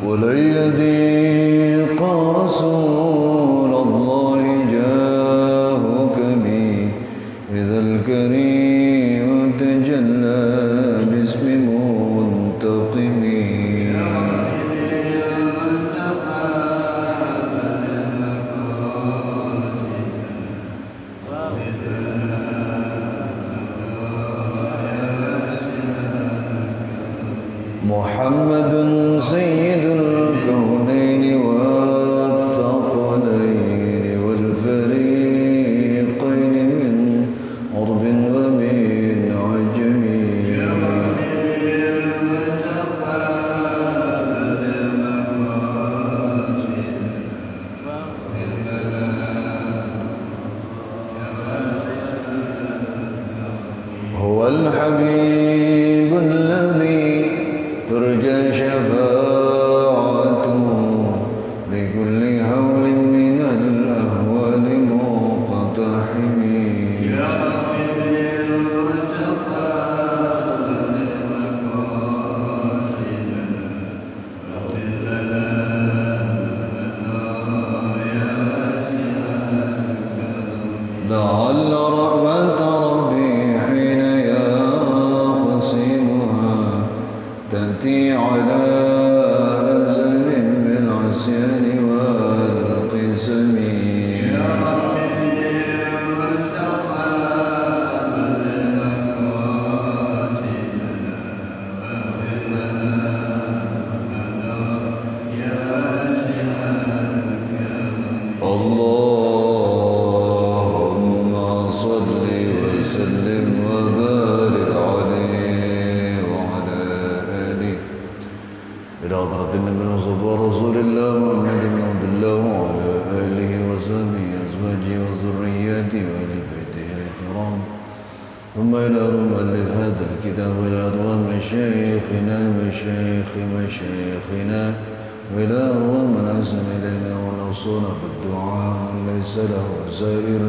ولن يضيق رسول الله جاهك بي إذا الكريم تجلى باسم منتقم محمد سيد الكونين والثقلين والفريقين من عرب ومن عجم هو الحبيب الذي ترجى شفاعته لكل هول من الأهوال مقتحم لعل رحمة ربي حين يقسمها تأتي على أزل بالعصيان والقسم اللهم صل وسلم وبارك عليه وعلى آله إلى حضرة النبي المصطفى رسول الله محمد بن عبد الله وعلى آله وصحبه أزواجه وذرياته وآل بيته الكرام ثم إلى مؤلف هذا الكتاب وإلى أرواح مشايخنا وإلى أرواح من أحسن إلينا ونوصونا بالدعاء ليس له سائر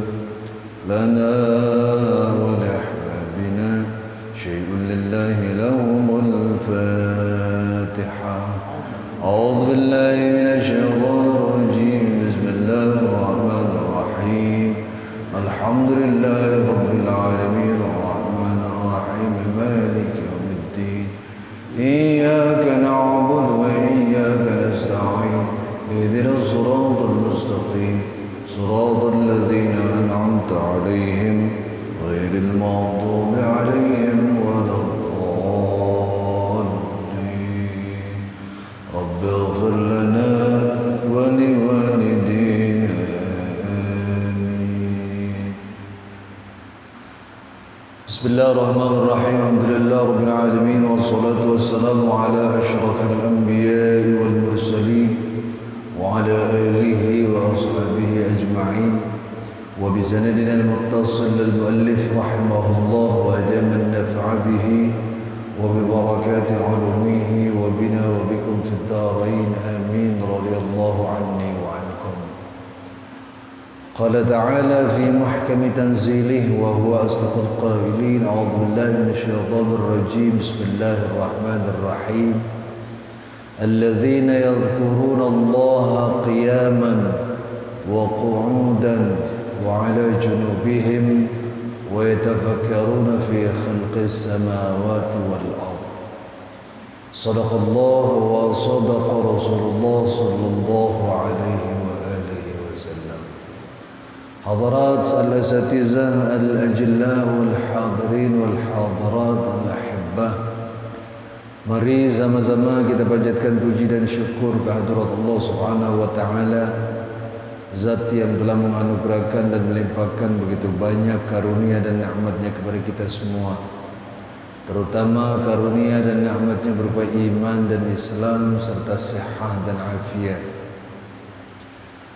لنا ولأحبابنا شيء لله لهم الفاتحة أعوذ بالله من الشيطان الرجيم بسم الله الرحمن الرحيم الحمد لله رب العالمين الرحمن الرحيم مالك يوم الدين إياك نعبد وإياك نستعين اهدنا الصراط المستقيم صراط الذين أنعمت عليهم غير المغضوب عليهم ولا الضالين رب اغفر لنا ولوالدينا آمين. بسم الله الرحمن الرحيم الحمد لله رب العالمين والصلاة والسلام على أشرف الأنبياء والمرسلين وعلى آله وأصحابه أجمعين وبسندنا المتصل للمؤلف رحمه الله وأدام النفع به وببركات علومه وبنا وبكم في الدارين آمين رضي الله عني وعنكم. قال تعالى في محكم تنزيله وهو أصدق القائلين أعوذ بالله من الشيطان الرجيم بسم الله الرحمن الرحيم الذين يذكرون الله قياما وقعودا وعلى جنوبهم ويتفكرون في خلق السماوات والأرض صدق الله وصدق رسول الله صلى الله عليه وآله وسلم. حضرات الأساتذة الأجلاء والحاضرين والحاضرات الأحبة, mari sama-sama kita panjatkan puji dan syukur kehadirat Allah Subhanahu wa taala, Zat yang telah menganugerahkan dan melimpahkan begitu banyak karunia dan nikmat-Nya kepada kita semua, terutama karunia dan nikmat-Nya berupa iman dan Islam serta sehat dan afiat.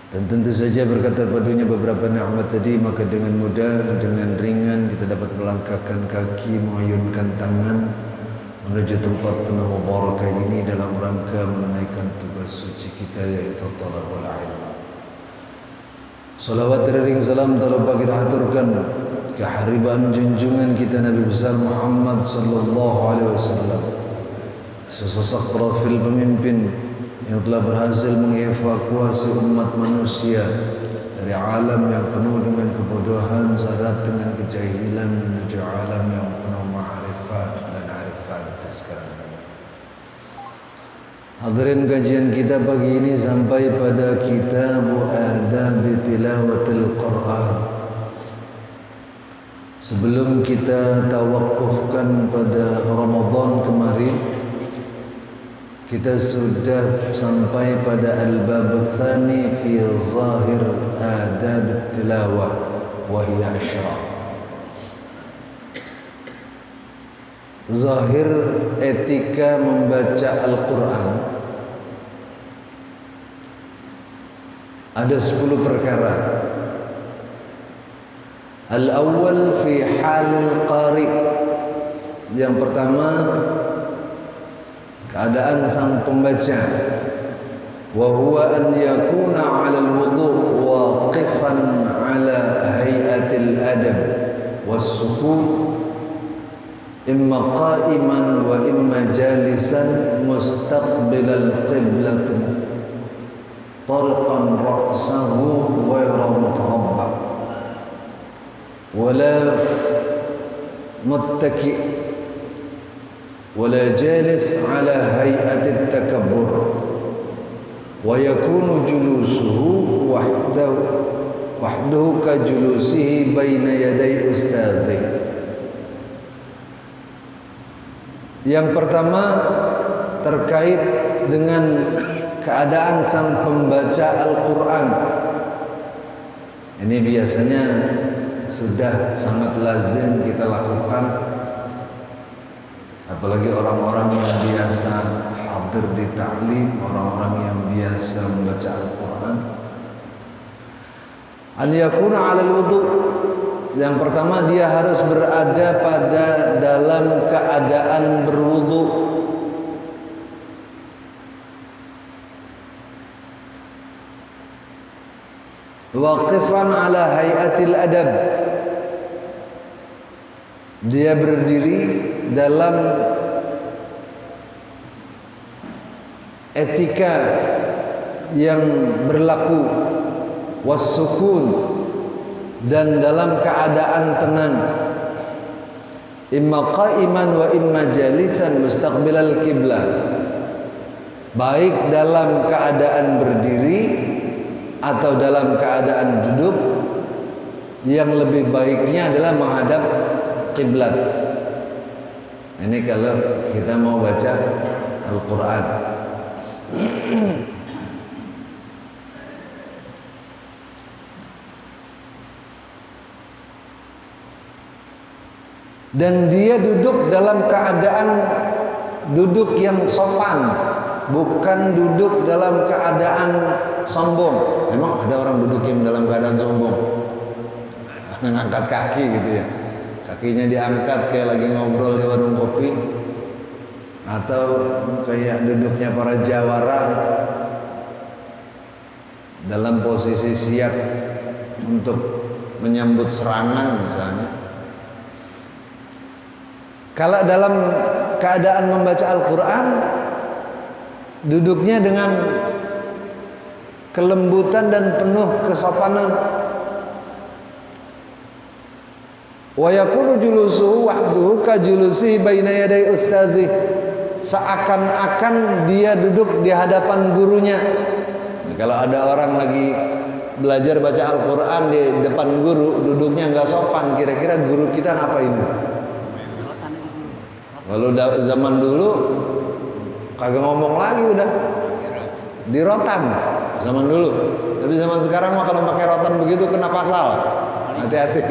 Dan tentu saja berkat terpadunya beberapa nikmat tadi, maka dengan mudah, dengan ringan kita dapat melangkahkan kaki, mengayunkan tangan menuju tempat penuh barakah ini dalam rangka menunaikan tugas suci kita, yaitu talabul ilm. Salawat dan salam tak lupa kita haturkan keharibaan junjungan kita Nabi besar Muhammad sallallahu alaihi wasallam, sesosok profil pemimpin yang telah berhasil mengevakuasi umat manusia dari alam yang penuh dengan kebodohan syarat dengan kejahilan menuju alam yang penuh ma'rifat dan arifan. Sekarang hadirin, kajian kita pagi ini sampai pada kitab adab tilawatil Quran. Sebelum kita tawakufkan pada Ramadan kemarin, kita sudah sampai pada al-bab tsani fi zahir adab tilawah wa hiya asyra. Zahir etika membaca Al-Quran ada 10 perkara. Al-awwal fi halil qari. Yang pertama, keadaan sang pembaca. Wa huwa an yakuna 'ala al-wudu' waqifan 'ala hay'atil adab was-sukun, imma qa'iman wa imma jalisan mustaqbilal qiblat tariqan ra'sahu ghayra mutarabba wala muttaki wala jalis ala hay'ati takabbur wa yakunu julusuhu wahdahu ka julusihi baina yaday ustadhi. Yang pertama terkait dengan keadaan sang pembaca Al-Quran. Ini biasanya sudah sangat lazim kita lakukan, apalagi orang-orang yang biasa hadir di ta'lim, orang-orang yang biasa membaca Al-Quran. An yakuna 'alal wudu'. Yang pertama, dia harus berada pada dalam keadaan berwudu. Waqifan 'ala hay'atil adab. Dia berdiri dalam etika yang berlaku, was-sukun, dan dalam keadaan tenang. Imma qa'iman wa imma jalisan mustaqbilal qiblah. Baik dalam keadaan berdiri atau dalam keadaan duduk, yang lebih baiknya adalah menghadap kiblat. Ini kalau kita mau baca Al-Quran. Dan dia duduk dalam keadaan duduk yang sopan, bukan duduk dalam keadaan sombong. Memang ada orang dudukin dalam keadaan sombong, ngangkat kaki gitu ya, kakinya diangkat kayak lagi ngobrol di warung kopi, atau kayak duduknya para jawara dalam posisi siap untuk menyambut serangan misalnya. Kalau dalam keadaan membaca Al-Quran, duduknya dengan kelembutan dan penuh kesopanan. Wa yakunu julusuhu wahduhu ka julusi baina yaday ustazi. Seakan-akan dia duduk di hadapan gurunya. Nah, kalau ada orang lagi belajar baca Al-Quran di depan guru, duduknya nggak sopan, kira-kira guru kita ngapain? Kalau zaman dulu kagak ngomong lagi, udah di rotan zaman dulu. Tapi zaman sekarang mah kalau pakai rotan begitu kena pasal. Hati-hati.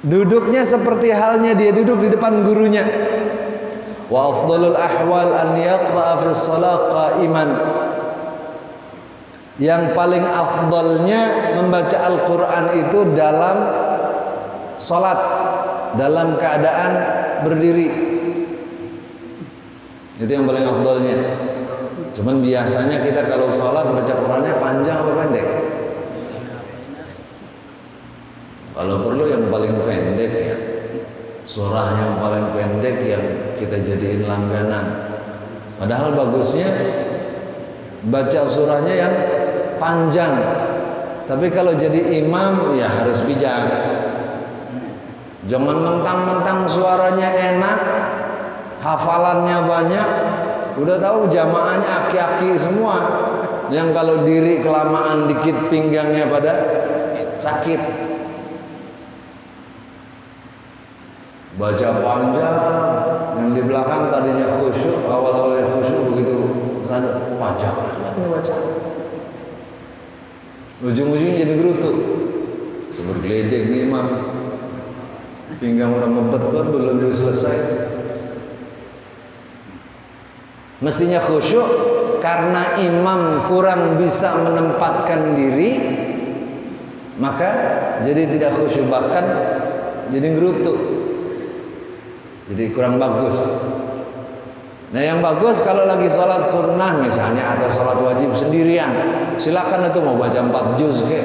Duduknya seperti halnya dia duduk di depan gurunya. Wa afdalul ahwal an yaqra'a fi shalah qa'iman. Yang paling afdalnya membaca Al-Quran itu dalam salat, dalam keadaan berdiri. Itu yang paling afdalnya. Cuman biasanya kita kalau salat baca Qurannya panjang apa pendek? Kalau perlu yang paling pendek ya. surah yang paling pendek yang kita jadiin langganan. Padahal bagusnya baca surahnya yang panjang. Tapi kalau jadi imam ya harus bijak. Jangan mentang-mentang suaranya enak, hafalannya banyak, udah tahu jamaahnya aki-aki semua. Yang kalau diri kelamaan dikit pinggangnya pada sakit. Baca panjang, yang di belakang tadinya khusyuk, awal-awalnya khusyuk, begitu sadar panjang amat ini baca. Ujung-ujungnya jadi gerutu, sebergeledek nih imam, pinggang udah membet-bet belum selesai. Mestinya khusyuk, karena imam kurang bisa menempatkan diri, maka jadi tidak khusyuk, bahkan jadi gerutu. Jadi kurang bagus. Nah yang bagus kalau lagi sholat sunnah misalnya atau sholat wajib sendirian, silakan itu mau baca 4 juz ke.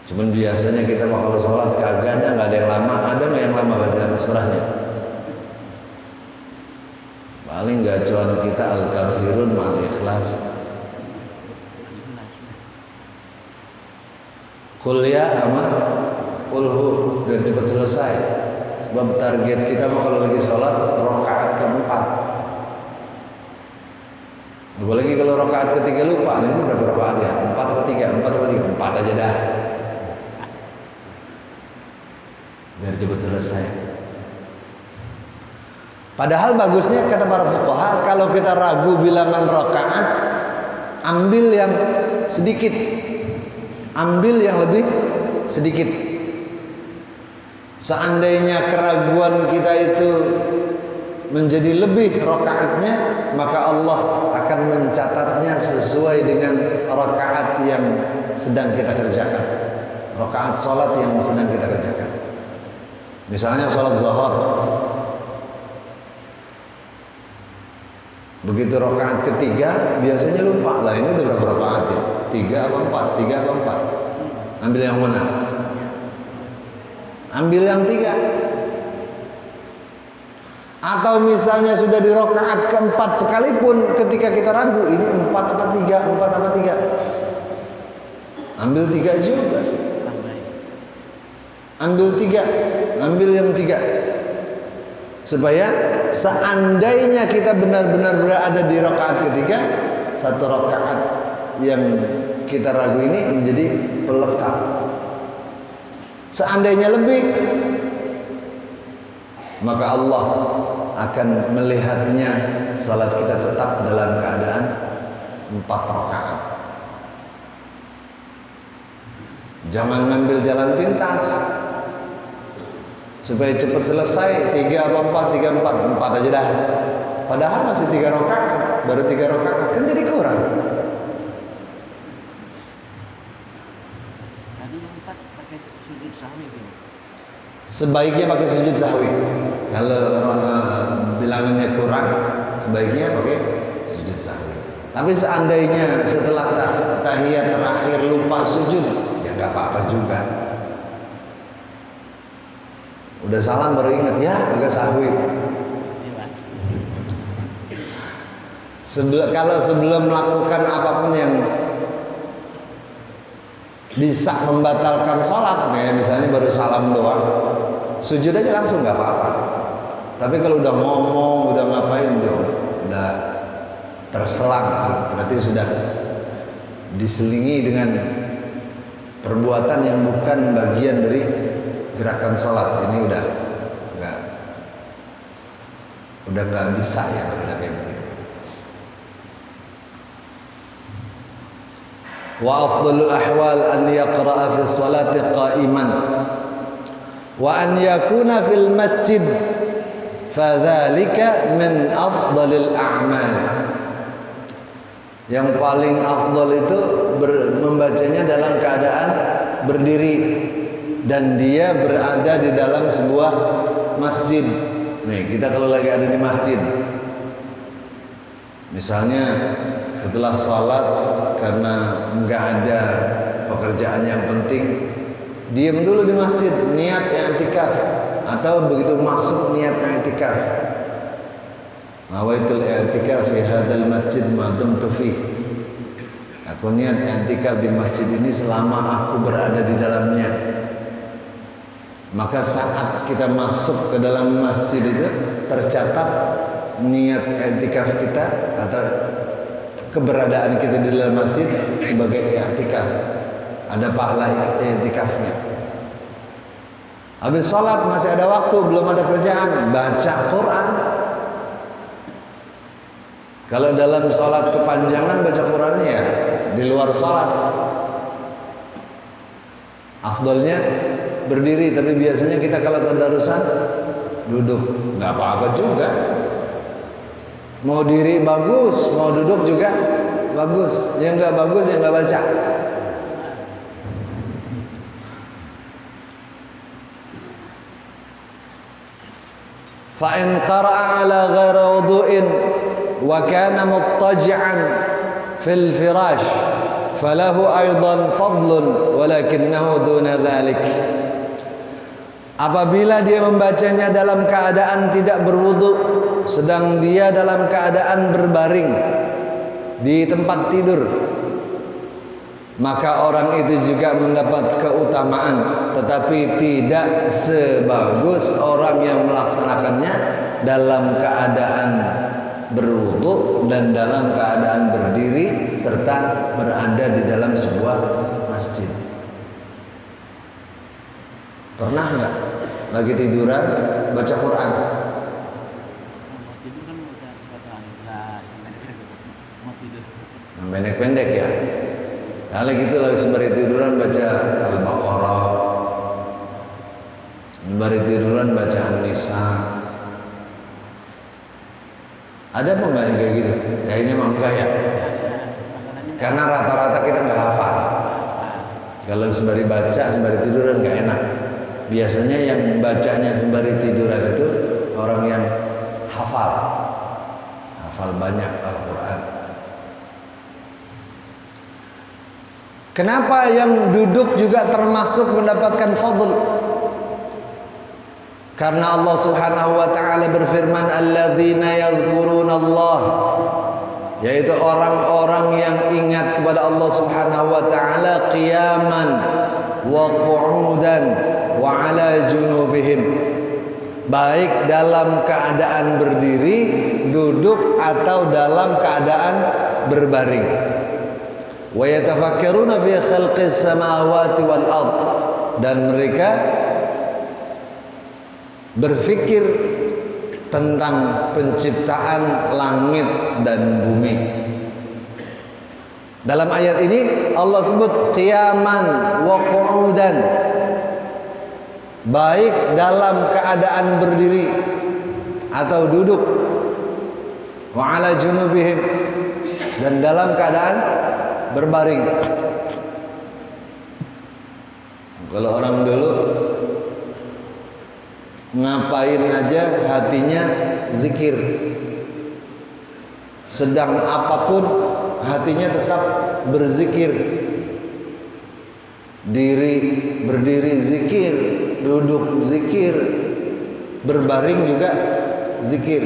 Cuman biasanya kita kalau sholat kagaknya nggak ada yang lama. Ada nggak yang lama baca surahnya? Paling gacuan kita Al-Kafirun ma'al Ikhlas. Kuliah sama Ulhu biar cepat selesai. Sebab target kita mah kalau lagi sholat rakaat keempat. Apalagi kalau rakaat ketiga lupa, ini udah berapa ya? 4 atau 3? 4 aja dah. Biar cepat selesai. Padahal bagusnya kata para fuqaha, kalau kita ragu bilangan rakaat, ambil yang sedikit, ambil yang lebih sedikit. Seandainya keraguan kita itu menjadi lebih rakaatnya, maka Allah akan mencatatnya sesuai dengan rakaat yang sedang kita kerjakan, rakaat sholat yang sedang kita kerjakan. Misalnya sholat zuhur, begitu rakaat ketiga biasanya lupa lah, ini udah berapa rakaat ya? 3 atau 4? Ambil yang mana? Ambil yang 3. Atau misalnya sudah di rakaat keempat sekalipun, ketika kita ragu ini 4 apa 3, 4 apa 3, ambil 3 juga. Ambil 3, ambil yang 3, supaya seandainya kita benar-benar berada di rakaat ketiga, satu rakaat yang kita ragu ini menjadi pelengkap. Seandainya lebih, maka Allah akan melihatnya salat kita tetap dalam keadaan 4 rakaat. Jangan ngambil jalan pintas supaya cepat selesai. 3 apa 4, 3, 4 aja dah. Padahal masih 3 rakaat, baru 3 rakaat kan jadi kurang. Sebaiknya pakai sujud sahwi. Kalau bilangannya kurang, sebaiknya pakai sujud sahwi. Tapi seandainya setelah tahiyat terakhir lupa sujud, ya nggak apa-apa juga. Udah salam baru ingat, ya agak sahwi. Kalau sebelum melakukan apapun yang bisa membatalkan sholat, kayak misalnya baru salam doang, sujud aja langsung nggak apa-apa. Tapi kalau udah ngomong, udah ngapain, udah terselang, berarti sudah diselingi dengan perbuatan yang bukan bagian dari gerakan sholat. Ini udah nggak bisa ya kalau udah kayak begitu. Wa afdalul ahwal an yaqra'a fi sholati qa'iman wa an yakuna fil masjid fadzalika min afdalil a'mal. Yang paling afdal itu membacanya dalam keadaan berdiri dan dia berada di dalam sebuah masjid. Nih, kita kalau lagi ada di masjid, misalnya setelah sholat karena nggak ada pekerjaan yang penting, diam dulu di masjid, niat i'tikaf, atau begitu masuk niat i'tikaf. Nawaitul i'tikaf fi hadzal masjid ma dumtu fi. Aku niat i'tikaf di masjid ini selama aku berada di dalamnya. Maka saat kita masuk ke dalam masjid itu tercatat niat i'tikaf kita atau keberadaan kita di dalam masjid sebagai i'tikaf. Ada pahala i'tikafnya. Habis sholat masih ada waktu, belum ada kerjaan, baca Quran. Kalau dalam sholat kepanjangan baca Qurannya ya di luar sholat. Afdolnya berdiri, tapi biasanya kita kalau tadarusan duduk, nggak apa-apa juga. Mau diri bagus, mau duduk juga bagus. Yang nggak bagus yang nggak baca. Fa in qara'a ala ghairi wudu'in wa kana muttaji'an fil firash falahu aidan fadlun walakinnahu duna dhalik. Apabila dia membacanya dalam keadaan tidak berwudu, sedang dia dalam keadaan berbaring di tempat tidur, maka orang itu juga mendapat keutamaan, tetapi tidak sebagus orang yang melaksanakannya dalam keadaan berwudu dan dalam keadaan berdiri serta berada di dalam sebuah masjid. Pernah nggak lagi tiduran baca Quran? Pendek-pendek ya. Kalau gitu lagi sembari tiduran baca Al-Baqarah, sembari tiduran baca An-Nisa. Ada apa enggak yang kayak gitu? Kayaknya mah enggak ya. Karena rata-rata kita nggak hafal. Kalau sembari baca, sembari tiduran nggak enak. Biasanya yang bacanya sembari tiduran itu orang yang hafal banyak Al-Quran. Kenapa yang duduk juga termasuk mendapatkan fadl? Karena Allah Subhanahu wa taala berfirman, alladzina yadhkuruna Allah, yaitu orang-orang yang ingat kepada Allah Subhanahu wa taala qiyaman wa qu'udan wa ala junubihim, baik dalam keadaan berdiri, duduk atau dalam keadaan berbaring. Wa yatafakkaruna fi khalqis samawati wal ard, dan mereka berfikir tentang penciptaan langit dan bumi. Dalam ayat ini Allah sebut qiyaman wa qu'udan, baik dalam keadaan berdiri atau duduk, wa ala junubihim, dan dalam keadaan berbaring. Kalau orang dulu ngapain aja hatinya zikir, sedang apapun hatinya tetap berzikir. Berdiri zikir, duduk zikir, berbaring juga zikir.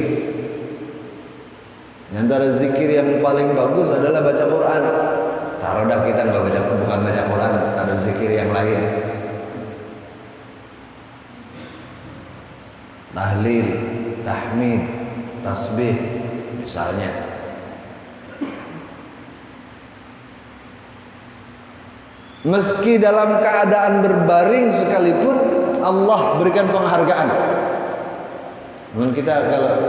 Di antara zikir yang paling bagus adalah baca Quran. Taruh dah kita bukan baca Quran, ada zikir yang lain. Tahlil, tahmid, tasbih misalnya. Meski dalam keadaan berbaring sekalipun Allah berikan penghargaan. Namun kita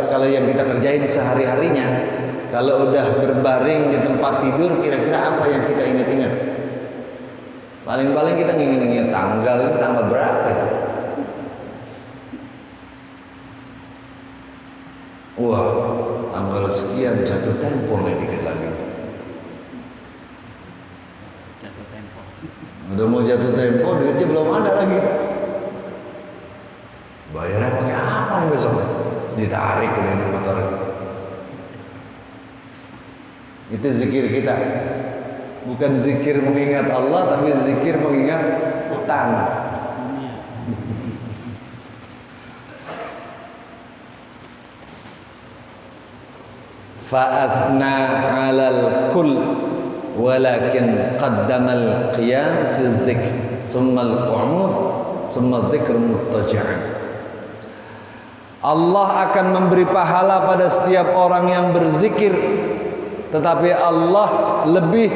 kalau yang kita kerjain sehari-harinya, kalau udah berbaring di tempat tidur, kira-kira apa yang kita ingat-ingat? Paling-paling kita ingat-ingat tanggal, ini tanggal berapa ya? Wah, tanggal sekian jatuh tempo nih dikit lagi. Jatuh tempo. Udah mau jatuh tempo, duitnya belum ada lagi. Bayarnya pakai apa nih besok? Ditarik udah ini motor. Itu zikir kita. Bukan zikir mengingat Allah, tapi zikir mengingat utang. Fa'abna 'alal kull walakin qaddamal qiyam fi dzikr thumma al-qu'ud thumma dzikr muttaji'an. Allah akan memberi pahala pada setiap orang yang berzikir, tetapi Allah lebih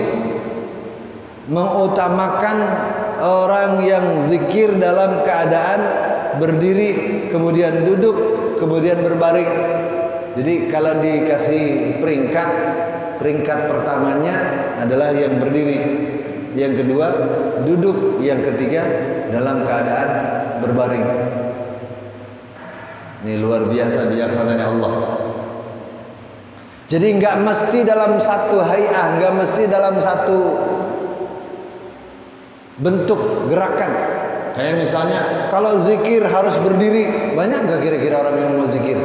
mengutamakan orang yang zikir dalam keadaan berdiri, kemudian duduk, kemudian berbaring. Jadi kalau dikasih peringkat pertamanya adalah yang berdiri, yang kedua duduk, yang ketiga dalam keadaan berbaring. Ini luar biasa bijaksananya Allah. Jadi nggak mesti dalam satu hay'ah, nggak mesti dalam satu bentuk gerakan. Kayak misalnya kalau zikir harus berdiri, banyak nggak kira-kira orang yang mau zikir?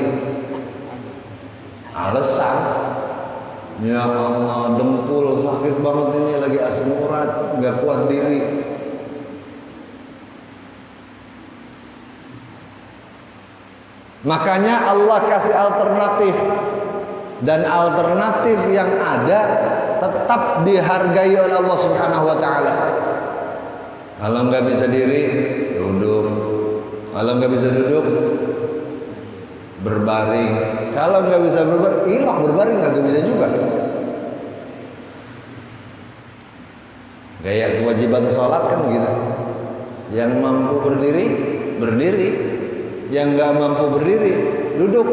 Alasan, ya Allah, dempul sakit banget ini, lagi asam urat, nggak kuat diri. Makanya Allah kasih alternatif, dan alternatif yang ada tetap dihargai oleh Allah Subhanahu wa taala. Kalau nggak bisa diri, duduk. Kalau nggak bisa duduk, berbaring. Kalau nggak bisa berbaring nggak bisa juga. Gaya kewajiban sholat kan gitu. Yang mampu berdiri, berdiri. Yang nggak mampu berdiri, duduk.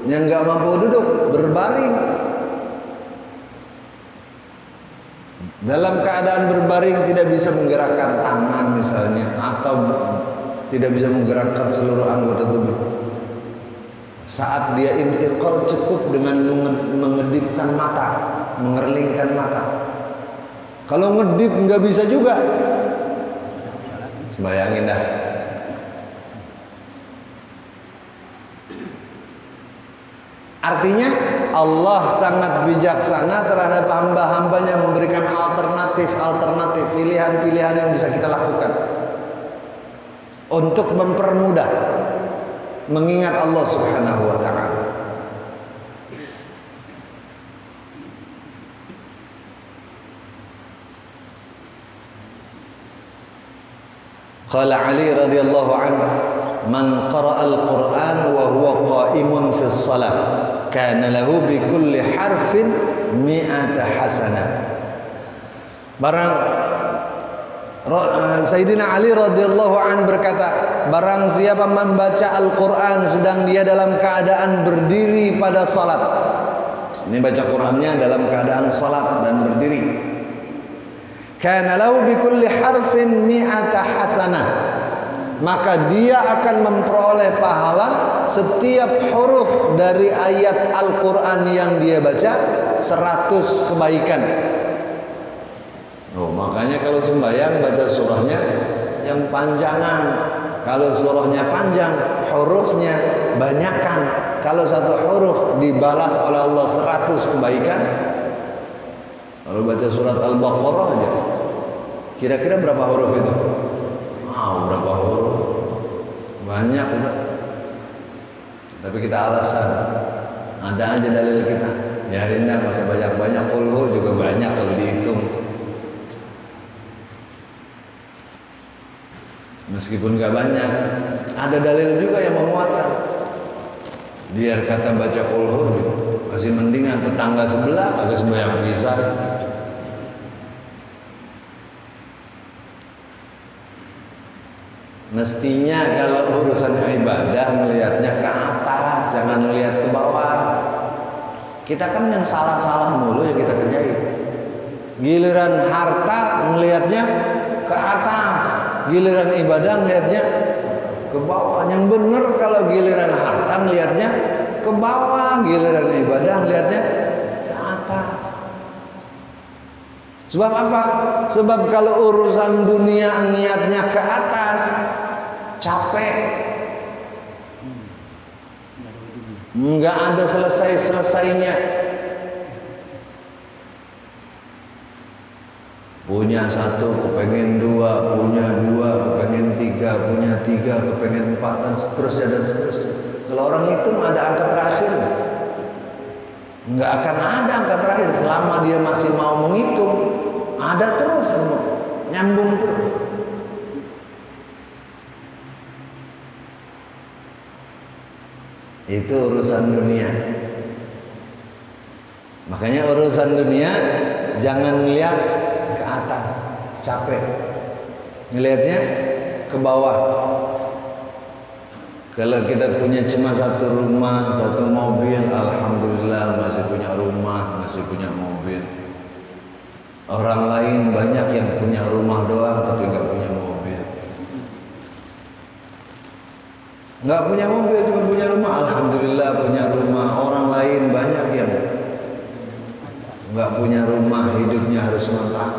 Yang nggak mampu duduk, berbaring. Dalam keadaan berbaring tidak bisa menggerakkan tangan misalnya, atau tidak bisa menggerakkan seluruh anggota tubuh. Saat dia intiqal cukup dengan mengedipkan mata, mengerlingkan mata. Kalau ngedip nggak bisa juga. Bayangin dah. Artinya Allah sangat bijaksana terhadap hamba-hambanya, memberikan alternatif, pilihan-pilihan yang bisa kita lakukan untuk mempermudah mengingat Allah Subhanahu wa ta'ala. Qala Ali radhiyallahu anhu, man qara'a al-Qur'an wa huwa qa'imun fi shalah kana lahu bi kulli harfin mi'ata hasanah. Sayyidina Ali radhiyallahu an berkata, barang siapa membaca Al-Qur'an sedang dia dalam keadaan berdiri pada salat. Ini baca Qur'annya dalam keadaan salat dan berdiri. Kana lahu bi kulli harfin mi'ata hasanah. Maka dia akan memperoleh pahala setiap huruf dari ayat Al-Quran yang dia baca 100 kebaikan. Oh, makanya kalau sembahyang baca surahnya yang panjangan. Kalau surahnya panjang, hurufnya banyakkan. Kalau satu huruf dibalas oleh Allah 100 kebaikan. Kalau baca surat Al-Baqarah aja, kira-kira berapa huruf itu? Berapa huruf? Banyak udah. Tapi kita alasan, ada aja dalil kita. Biarin dah, nggak usah banyak-banyak. Qul juga banyak kalau dihitung. Meskipun nggak banyak, ada dalil juga yang menguatkan. Biar kata baca Qul masih mendingan tetangga sebelah agak sembahyang bisa. Mestinya kalau urusan ibadah melihatnya ke atas, jangan melihat ke bawah. Kita kan yang salah-salah mulu yang kita kerjain. Giliran harta melihatnya ke atas, giliran ibadah melihatnya ke bawah. Yang benar kalau giliran harta melihatnya ke bawah, giliran ibadah melihatnya ke atas. Sebab apa? Sebab kalau urusan dunia niatnya ke atas, capek, nggak ada selesainya. Punya satu, kepengen dua, punya dua, kepengen tiga, punya tiga, kepengen empat, dan seterusnya dan seterusnya. Kalau orang itu ada angka terakhir, nggak akan ada angka terakhir selama dia masih mau menghitung. Ada terus, nyambung terus. Itu urusan dunia. Makanya urusan dunia jangan lihat ke atas, capek. Ngelihatnya ke bawah. Kalau kita punya cuma satu rumah, satu mobil, alhamdulillah masih punya rumah, masih punya mobil. Orang lain banyak yang punya rumah doang tapi nggak punya mobil. Nggak punya mobil cuma punya rumah, alhamdulillah punya rumah. Orang lain banyak yang nggak punya rumah, hidupnya harus ngontrak.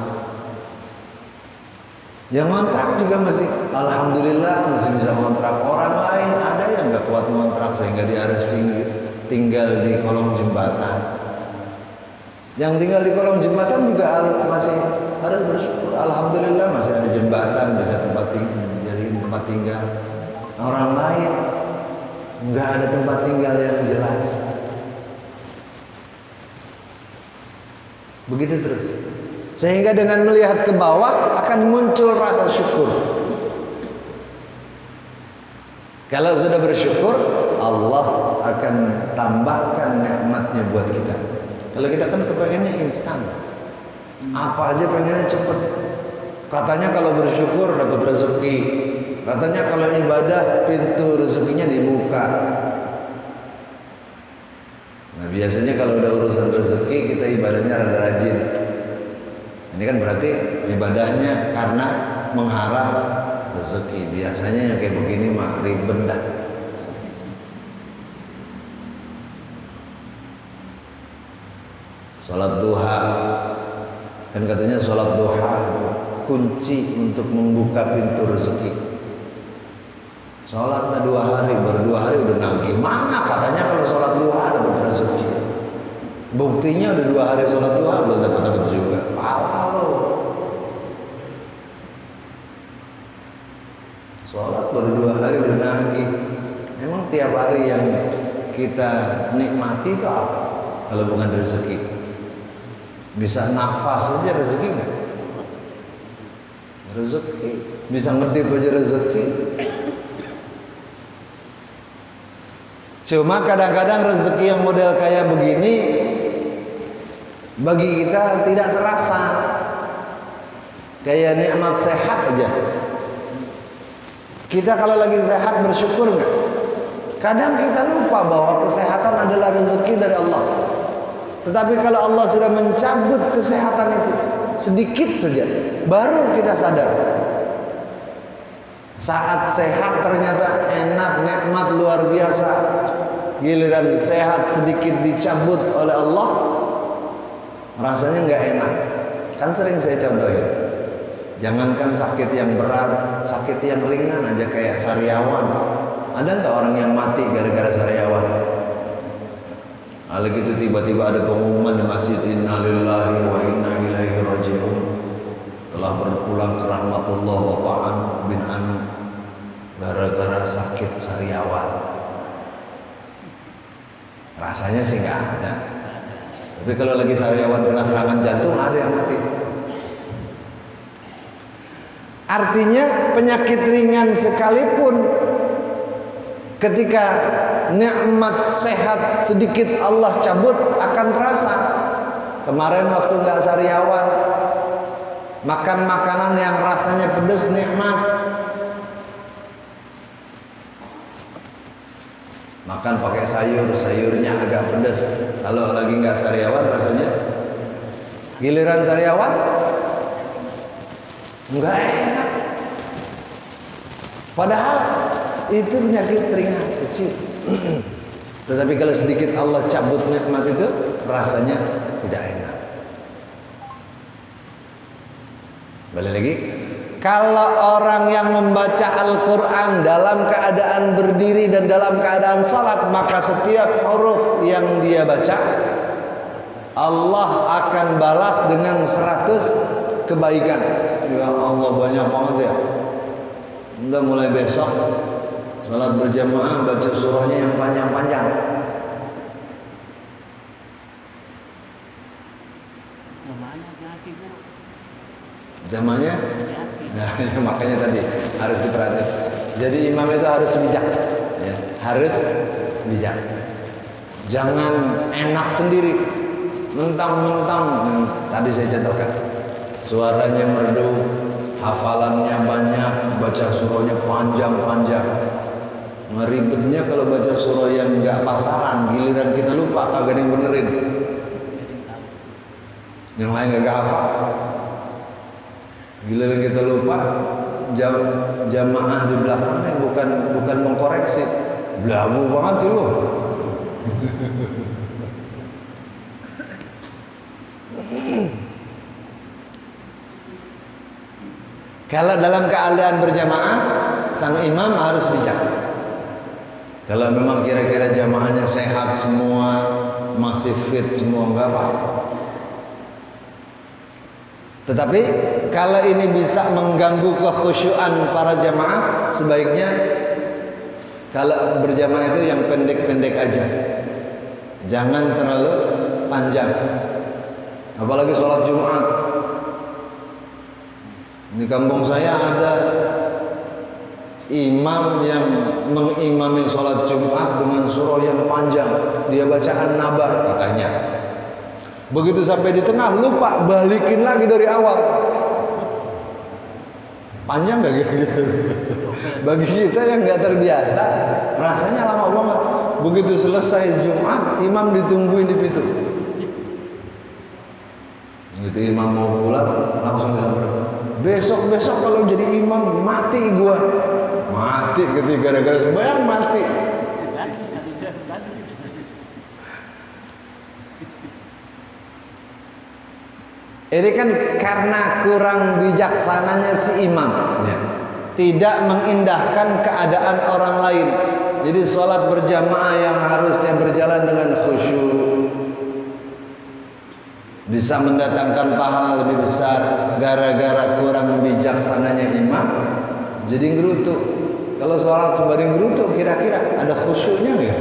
Yang ngontrak juga masih, alhamdulillah masih bisa ngontrak. Orang lain ada yang nggak kuat ngontrak sehingga dia harus tinggal di kolong jembatan. Yang tinggal di kolong jembatan juga masih harus bersyukur, alhamdulillah masih ada jembatan, bisa jadi tempat tinggal. Orang lain nggak ada tempat tinggal yang jelas. Begitu terus. Sehingga dengan melihat ke bawah akan muncul rasa syukur. Kalau sudah bersyukur, Allah akan tambahkan nikmatnya buat kita. Kalau kita kan kepengennya instan, apa aja pengennya cepet. Katanya kalau bersyukur dapat rezeki. Katanya kalau ibadah pintu rezekinya di muka. Nah biasanya kalau udah urusan rezeki kita ibadahnya rada rajin. Ini kan berarti ibadahnya karena mengharap rezeki. Biasanya yang kayak begini mah ribet dah. Salat duha, kan katanya salat duha itu kunci untuk membuka pintu rezeki. Salatnya 2 hari, baru 2 hari udah nagih. Mana katanya kalau salat duha dapat rezeki. Buktinya udah 2 hari salat duha belum dapat juga. Pahala lo. Salat baru 2 hari udah nagih. Emang tiap hari yang kita nikmati itu apa? Kalau bukan rezeki. Bisa nafas aja rezeki nggak? Rezeki. Bisa ngedip aja rezeki. Cuma kadang-kadang rezeki yang model kayak begini bagi kita tidak terasa. Kayak nikmat sehat aja. Kita kalau lagi sehat bersyukur nggak? Kadang kita lupa bahwa kesehatan adalah rezeki dari Allah. Tetapi kalau Allah sudah mencabut kesehatan itu sedikit saja, baru kita sadar. Saat sehat ternyata enak, nikmat luar biasa. Giliran sehat sedikit dicabut oleh Allah, rasanya nggak enak. Kan sering saya contohin. Jangankan sakit yang berat, sakit yang ringan aja kayak sariawan. Ada nggak orang yang mati gara-gara sariawan? Kalau gitu tiba-tiba ada pengumuman di masjid, innalillahi wa inna ilaihi raji'un, telah berpulang ke rahmatullah Bapak Anu bin Anu gara-gara sakit sariawan. Rasanya sih nggak ada. Tapi kalau lagi sariawan kena serangan jantung ada yang mati. Artinya penyakit ringan sekalipun ketika nikmat sehat sedikit Allah cabut akan terasa. Kemarin waktu nggak sariawan, makan makanan yang rasanya pedas nikmat. Makan pakai sayur, sayurnya agak pedas. Kalau lagi nggak sariawan rasanya, giliran sariawan nggak enak. Padahal itu penyakit ringan kecil. Tetapi kalau sedikit Allah cabut nikmat itu rasanya tidak enak. Balik lagi, kalau orang yang membaca Al-Quran dalam keadaan berdiri dan dalam keadaan salat, maka setiap huruf yang dia baca Allah akan balas dengan 100 kebaikan. Ya Allah, banyak banget ya. Udah mulai besok salat berjamaah baca surahnya yang panjang-panjang. Jamaahnya? Nah, makanya tadi harus diperhatikan. Jadi imam itu harus bijak, ya, harus bijak. Jangan enak sendiri, mentang-mentang. Tadi saya contohkan, suaranya merdu, hafalannya banyak, baca surahnya panjang-panjang. Ngeribetnya kalau baca surah yang nggak pasaran, giliran kita lupa kagak ada yang benerin. Yang lain kagak hafal. Giliran kita lupa, jamaah di belakangnya bukan mengkoreksi. Belagu banget sih lu. Kalau dalam keadaan berjamaah, sang imam harus bijak. Kalau memang kira-kira jamaahnya sehat semua, masih fit semua, enggak apa-apa. Tetapi kalau ini bisa mengganggu kekhusyuan para jamaah, sebaiknya kalau berjamaah itu yang pendek-pendek aja. Jangan terlalu panjang. Apalagi sholat Jumat. Di kampung saya ada imam yang mengimami sholat Jumat dengan surah yang panjang. Dia baca An-Naba katanya. Begitu sampai di tengah lupa, balikin lagi dari awal. Panjang gak gitu? Bagi kita yang gak terbiasa, rasanya lama banget. Begitu selesai Jumat, imam ditungguin di pintu. Begitu imam mau pulang, langsung disamperin. Besok kalau jadi imam mati gua. Mati ketika gara-gara sembahyang mati. Ini kan karena kurang bijaksananya si imam, ya, tidak mengindahkan keadaan orang lain. Jadi sholat berjamaah yang harusnya berjalan dengan khusyuk, bisa mendatangkan pahala lebih besar, gara-gara kurang bijaksananya imam, jadi ngerutuk. Kalau sholat sembari ngerutuk, kira-kira ada khusyuknya nggak?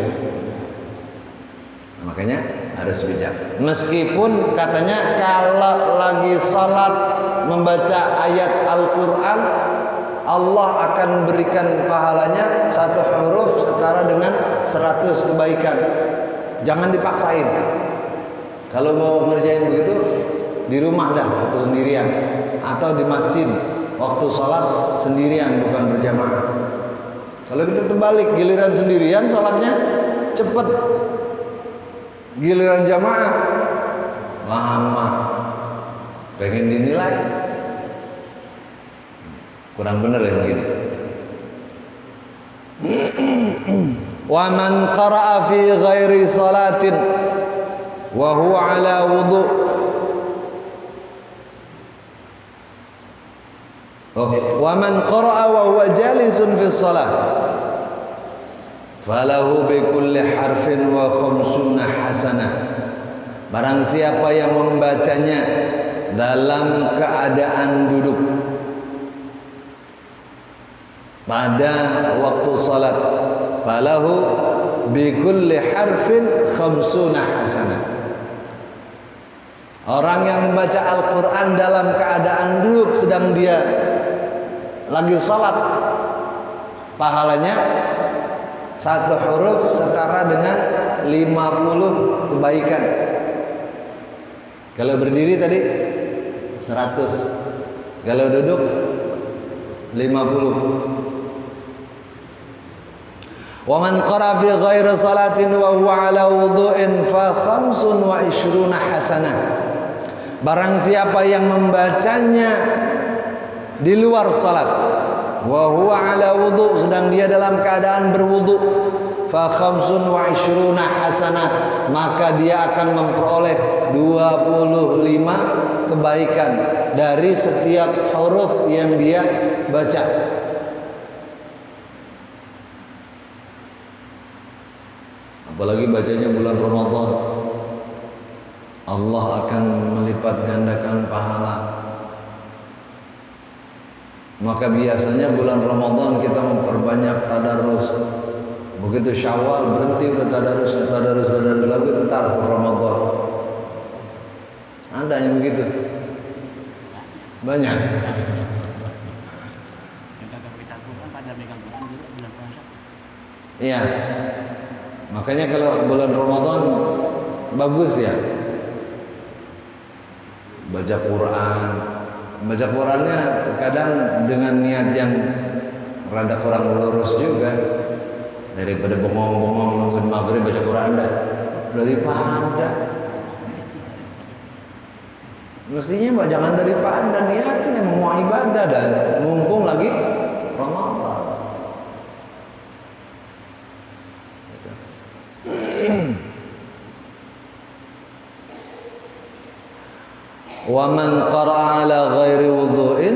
Makanya harus bijak. Meskipun katanya kalau lagi salat membaca ayat Al-Quran, Allah akan berikan pahalanya satu huruf setara dengan 100 kebaikan. Jangan dipaksain. Kalau mau ngerjain begitu, di rumah dah waktu sendirian, atau di masjid waktu salat sendirian, bukan berjamaah. Kalau kita terbalik, giliran sendirian salatnya cepet, giliran jamaah lama, pengen dinilai kurang bener ya begini. Wa man qara'a fi ghairi salatin wa huwa ala wudu. Wa man qara'a wa huwa jalisun fi shalah falahu bi kulli harfin wa khamsuna hasanah. Barang siapa yang membacanya dalam keadaan duduk pada waktu salat, falahu bi kulli harfin khamsuna hasanah. Orang yang membaca Al-Quran dalam keadaan duduk sedang dia lagi salat, pahalanya satu huruf setara dengan 50 kebaikan. Kalau berdiri tadi 100, kalau duduk 50. Wa man qara fi ghairi salatin wa huwa ala wudu'in fa 25 hasanah. Barang siapa yang membacanya di luar salat, wa huwa ala wudu, sedang dia dalam keadaan berwudu, fa 25 hasanah, maka dia akan memperoleh 25 kebaikan dari setiap huruf yang dia baca. Apalagi bacanya bulan Ramadan, Allah akan melipat gandakan pahala Maka biasanya bulan Ramadan kita memperbanyak tadarus. Begitu Syawal berhenti udah tadarus lagi, ntar Ramadan. Ada yang begitu? Banyak. Iya. Makanya kalau bulan Ramadan bagus ya. Baca Quran. Baca Qurannya kadang dengan niat yang rada kurang lurus juga. Daripada bengong-bengong nungguin maghrib baca Quran dah. Daripada mestinya jangan daripada niatin emang mau ibadah dan mumpung lagi Ramadan. Wa man qara'a ala ghairi wudhu'in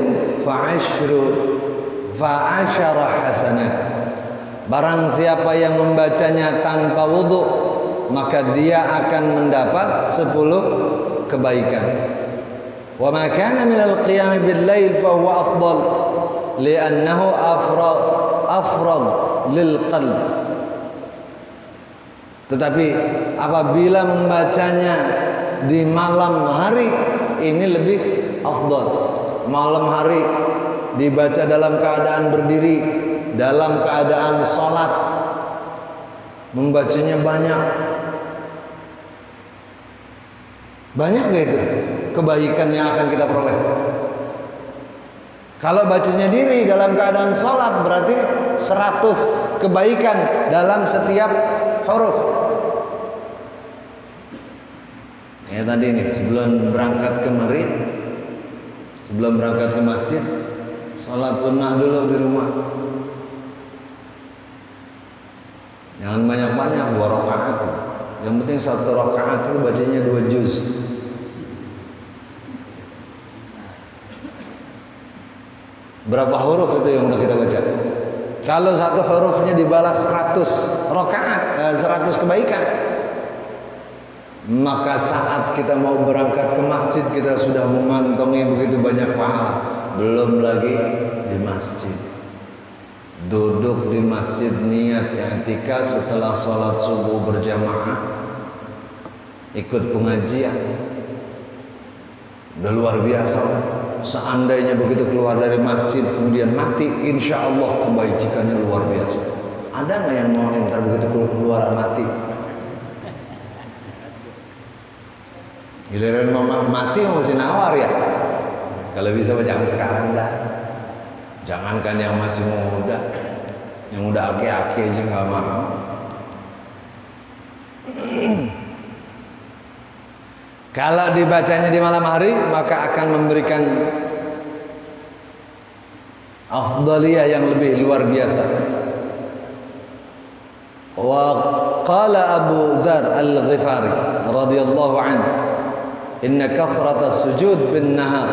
fa'ashara hasanat. Barang siapa yang membacanya tanpa wudhu, maka dia akan mendapat 10 kebaikan. Wa ma kana min al-qiyam bil-lail fa huwa afdal li'annahu afrad lil qalb. Tetapi apabila membacanya di malam hari, ini lebih afdal. Malam hari dibaca dalam keadaan berdiri, dalam keadaan sholat, membacanya banyak gak itu kebaikan yang akan kita peroleh. Kalau bacanya diri dalam keadaan sholat berarti 100 kebaikan dalam setiap huruf. Ya tadi nih sebelum berangkat ke masjid, sholat sunnah dulu di rumah. Jangan banyak-banyak, 2 rakaat. Yang penting 1 rakaat itu bacanya 2 juz. Berapa huruf itu yang udah kita baca? Kalau 1 hurufnya dibalas 100 rakaat, 100 kebaikan. Maka saat kita mau berangkat ke masjid kita sudah memantongi begitu banyak pahala. Belum lagi di masjid, duduk di masjid niat i'tikaf setelah sholat subuh berjamaah, ikut pengajian, udah luar biasa. Seandainya begitu keluar dari masjid kemudian mati, insya Allah kebaikannya luar biasa. Ada nggak yang mau ntar begitu keluar mati? Giliran mati mesti nawar ya. Kalau bisa jangan sekarang dah. Jangankan yang masih muda, yang udah aki-aki aja nggak mau. Kalau dibacanya di malam hari maka akan memberikan afdaliyah yang lebih luar biasa. Wa qala Abu Dzar Al-Ghifari radhiyallahu anhu, inna kathrata sujud bin nahar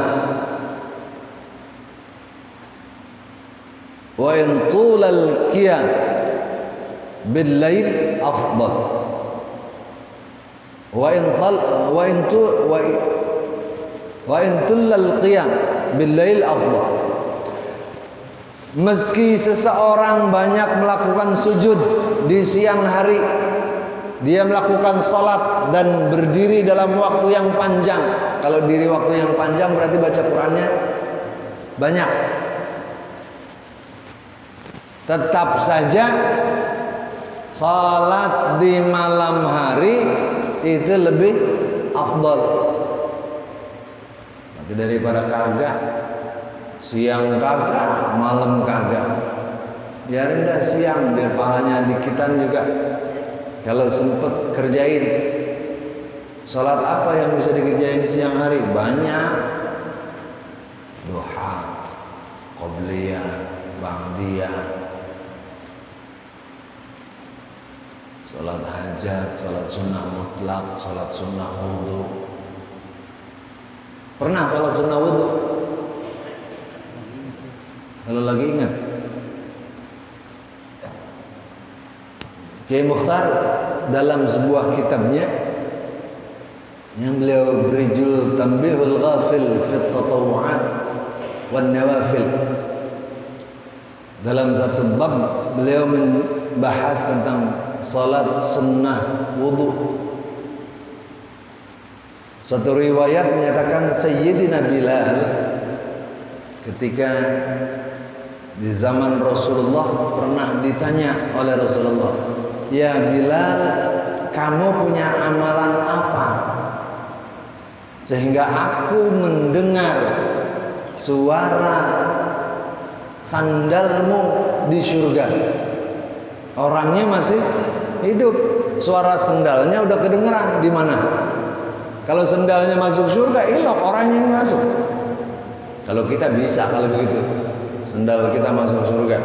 wa in tulal qiyam bil lail afdal wa in tulal qiyam bil lail afdal. Meski seseorang banyak melakukan sujud di siang hari, dia melakukan salat dan berdiri dalam waktu yang panjang. Kalau diri waktu yang panjang berarti baca Qur'annya banyak. Tetap saja salat di malam hari itu lebih afdal. Tapi daripada kagak, siang kagak, malam kagak, biarin dah siang biar pahalanya dikitan juga. Kalau sempet kerjain, sholat apa yang bisa dikerjain siang hari? Banyak. Duha, qobliyah, ba'diyah, sholat hajat, sholat sunnah mutlak, sholat sunnah wudhu. Pernah sholat sunnah wudhu? Kalau lagi ingat, Kiai Mukhtar dalam sebuah kitabnya yang beliau beri judul Tanbihul Ghafil fi Tatawu'at wan Nawafil, Dalam satu bab beliau membahas tentang salat sunnah wudu. Satu riwayat menyatakan Sayyidina Bilal ketika di zaman Rasulullah pernah ditanya oleh Rasulullah, "Ya Bilal, kamu punya amalan apa sehingga aku mendengar suara sandalmu di surga?" Orangnya masih hidup, suara sandalnya udah kedengeran di mana? Kalau sandalnya masuk surga, elok orangnya yang masuk. Kalau kita bisa kalau begitu, sandal kita masuk surga,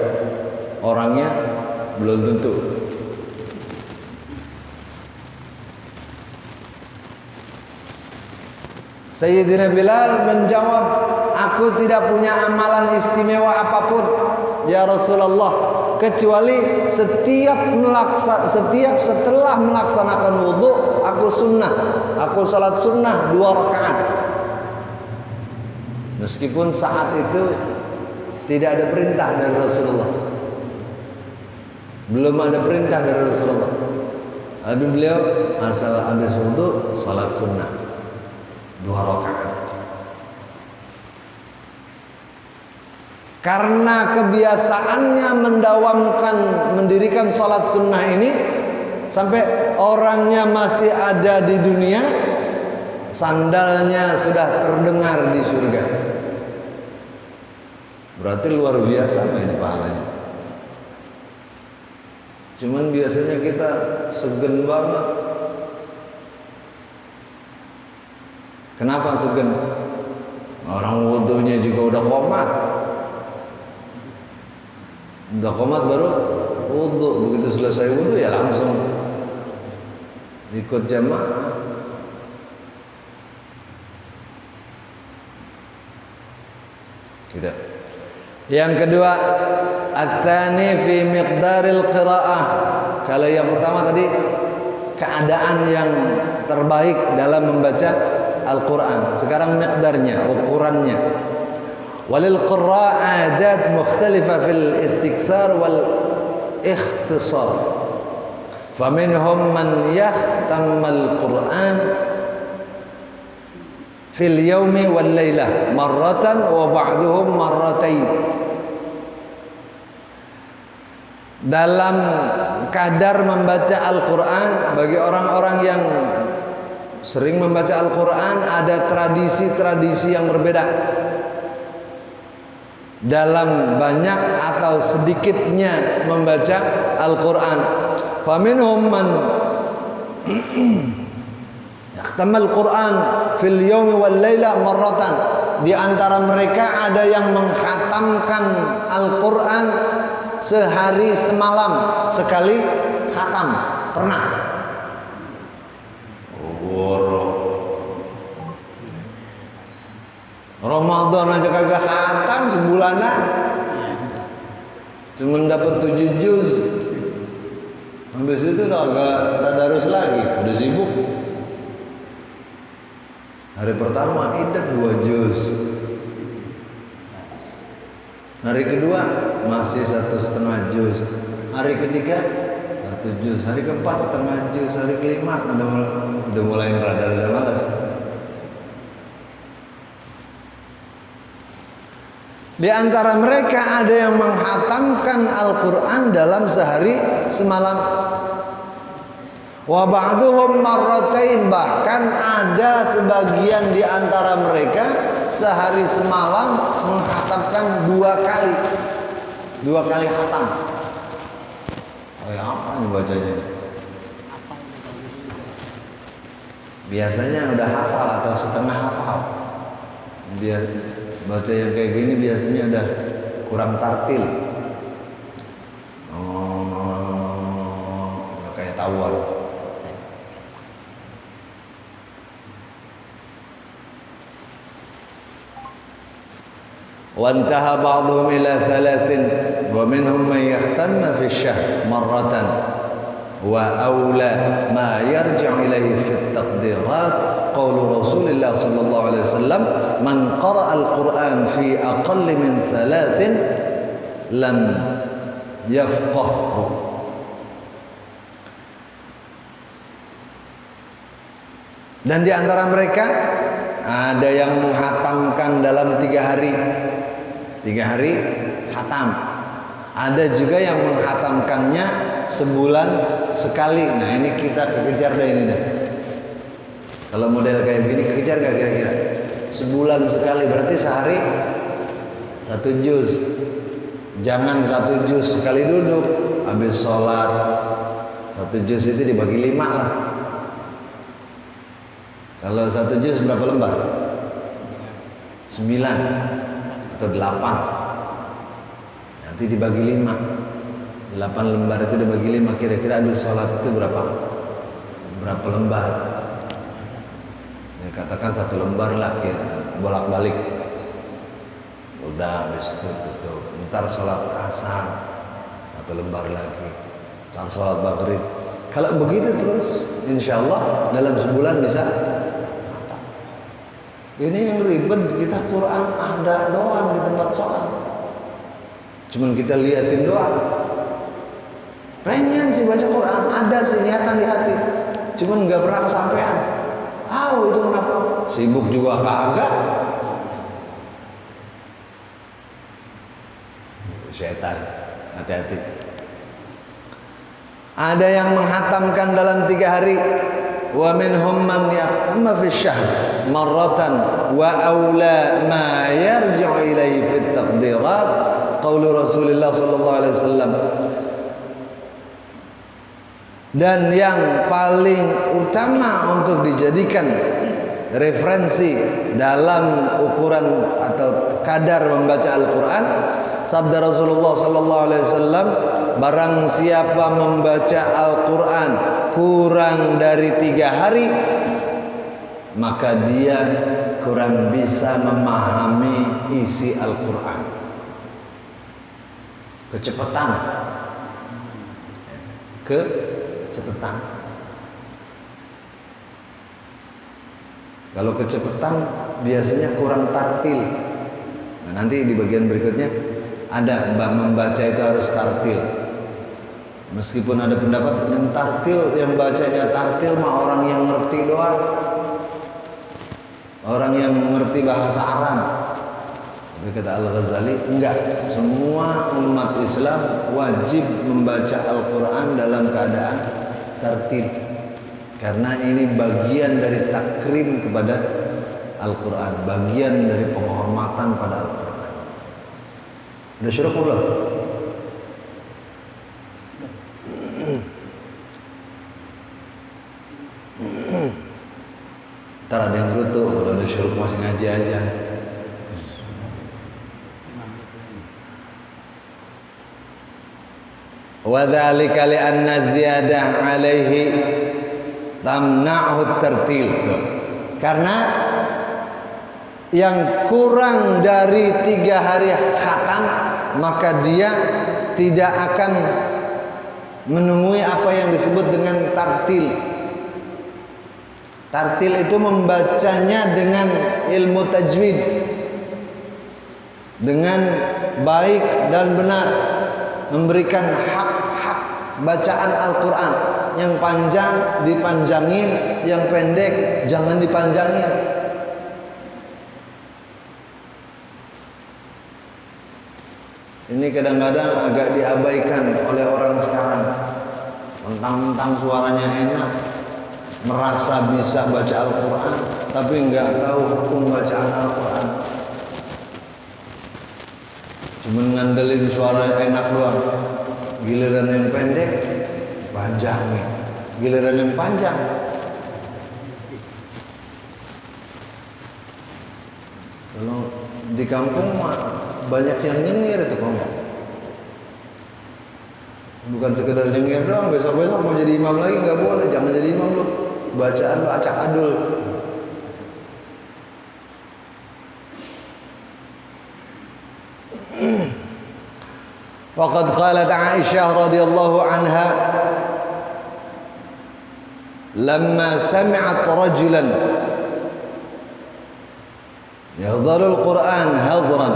orangnya belum tentu. Sayyidina Bilal menjawab, "Aku tidak punya amalan istimewa apapun ya Rasulullah, kecuali setiap setelah melaksanakan wudu aku sunnah, aku salat sunnah 2 rakaat." Meskipun saat itu tidak ada perintah dari Rasulullah, belum ada perintah dari Rasulullah, tapi beliau asal habis wudu salat sunnah 2 rakaat. Karena kebiasaannya mendirikan sholat sunnah ini sampai orangnya masih ada di dunia, sandalnya sudah terdengar di surga. Berarti luar biasa ini pahalanya. Cuman biasanya kita segen banget. Kenapa segen? Orang wudunya juga udah komat. Udah komat baru wudu. Begitu selesai wudu ya langsung ikut jamaah. Gitu. Yang kedua, at-tsani fi miqdaril qiraah. Kalau yang pertama tadi keadaan yang terbaik dalam membaca Al-Quran. Sekarang miqdarnya, ukurannya. Walil qurra' adat mukhtalifah fil istikthar wal ikhtisar. Faminhum man yahtammal Quran fil yaumi wal laylah marratan wa ba'duhum marratain. Dalam kadar membaca Al-Quran, bagi orang-orang yang sering membaca Al-Quran ada tradisi-tradisi yang berbeda dalam banyak atau sedikitnya membaca Al-Quran. Faminhum man yahtamal Quran fil yaumi wal laila marratan. Di antara mereka ada yang menghatamkan Al-Quran sehari semalam sekali khatam. Pernah? Ramadan aja kagak khatam sebulanan, cuma dapat 7 juz. Habis itu udah agak tadarus lagi, udah sibuk. Hari pertama idep 2 juz, hari kedua masih 1,5 juz, hari ketiga 1 juz, hari keempat 1,5 juz, hari kelima udah mulai rada-rada malas. Di antara mereka ada yang menghatamkan Al-Quran dalam sehari semalam. Wa ba'duhum marratain, bahkan ada sebagian di antara mereka sehari semalam menghatamkan 2 kali. 2 kali khatam. Oh ya, apa nih bacanya? Biasanya udah hafal atau setengah hafal. Baca yang kayak gini biasanya udah kurang tartil. Udah kayak tawar. Wantaha ba'dhum ila 3 wa minhum man yahtamma fi asy-syahr marratan wa aula ma yarji'u ilayhi fi at-taqdirat qaulu Rasulillah sallallahu alaihi wasallam man qara'a al-Qur'an fi aqall min 3 lam yafqahhu. Dan di antara mereka ada yang menghatamkan dalam 3 hari. 3 hari hatam. Ada juga yang menghatamkannya sebulan sekali. Nah ini kita kekejar dah ini dah. Kalau model kayak begini kekejar gak kira-kira? Sebulan sekali berarti sehari 1 juz. Jangan 1 juz sekali duduk. Habis sholat 1 juz itu dibagi 5 lah. Kalau 1 juz berapa lembar? 9 atau 8. Nanti dibagi 5. 8 lembar itu dibagi 5. Kira-kira habis sholat itu berapa lembar? Ya, katakan 1 lembar lah, bolak-balik. Udah habis itu tutup. Ntar sholat asar 1 lembar lagi. Ntar sholat maghrib. Kalau begitu terus, insya Allah dalam sebulan bisa. Ini yang ribet, kita Quran ada doang di tempat sholat. Cuman kita liatin doang. Pengen sih baca Quran, ada sih niatan di hati. Cuman nggak pernah kesampaian. Itu kenapa? Sibuk juga kagak. Setan, hati-hati. Ada yang menghatamkan dalam 3 hari. Wa minhum man yahtamma fi syahr marratan wa aula ma yarji'u ilaihi fi taqdirat qaulu Rasulullah sallallahu alaihi wasallam. Dan yang paling utama untuk dijadikan referensi dalam ukuran atau kadar membaca Al-Quran, sabda Rasulullah sallallahu alaihi wasallam, barang siapa membaca Al-Quran kurang dari 3 hari, maka dia kurang bisa memahami isi Al-Quran. Kecepatan. Kalau kecepatan biasanya kurang tartil. Nah, nanti di bagian berikutnya ada membaca itu harus tartil. Meskipun ada pendapat yang tartil, yang bacanya tartil mah orang yang ngerti doang, orang yang mengerti bahasa Arab. Tapi kata Al-Ghazali, enggak, semua umat Islam wajib membaca Al-Quran dalam keadaan tartil, karena ini bagian dari takrim kepada Al-Quran, bagian dari penghormatan pada Al-Quran. Udah syuruk belum? Ntar ada yang gerutu, kalau udah syuruk masih ngaji aja. Wa dzalika li anna ziyadah alaihi tamna'hu tartil. Karena yang kurang dari 3 hari khatam, maka dia tidak akan menemui apa yang disebut dengan tartil. Tartil itu membacanya dengan ilmu tajwid, dengan baik dan benar, memberikan hak-hak bacaan Al-Quran. Yang panjang dipanjangin, yang pendek jangan dipanjangin. Ini kadang-kadang agak diabaikan oleh orang sekarang. Mentang-mentang suaranya enak, merasa bisa baca Al-Quran, tapi nggak tahu hukum bacaan Al-Quran. Cuma ngandelin suara enak doang. Giliran yang pendek panjangin, giliran yang panjang kalau di kampung mah banyak yang nyengir itu kok enggak. Bukan sekedar nyengir doang, besok-besok mau jadi imam lagi nggak boleh. Jangan jadi imam lu, bacaan lu acak adul. Waqad qalat Aisyah radhiyallahu anha lamma sami'at rajulan yahdharu al-Qur'an hadran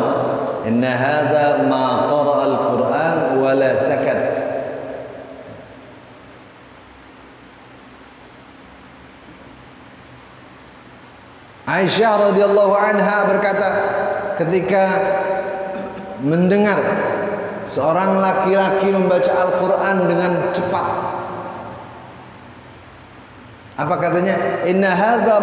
Inna hadza ma qara'a al-Qur'an wa la sakat. Aisyah radhiyallahu anha berkata ketika mendengar seorang laki-laki membaca Al-Quran dengan cepat, apa katanya? Inna hadza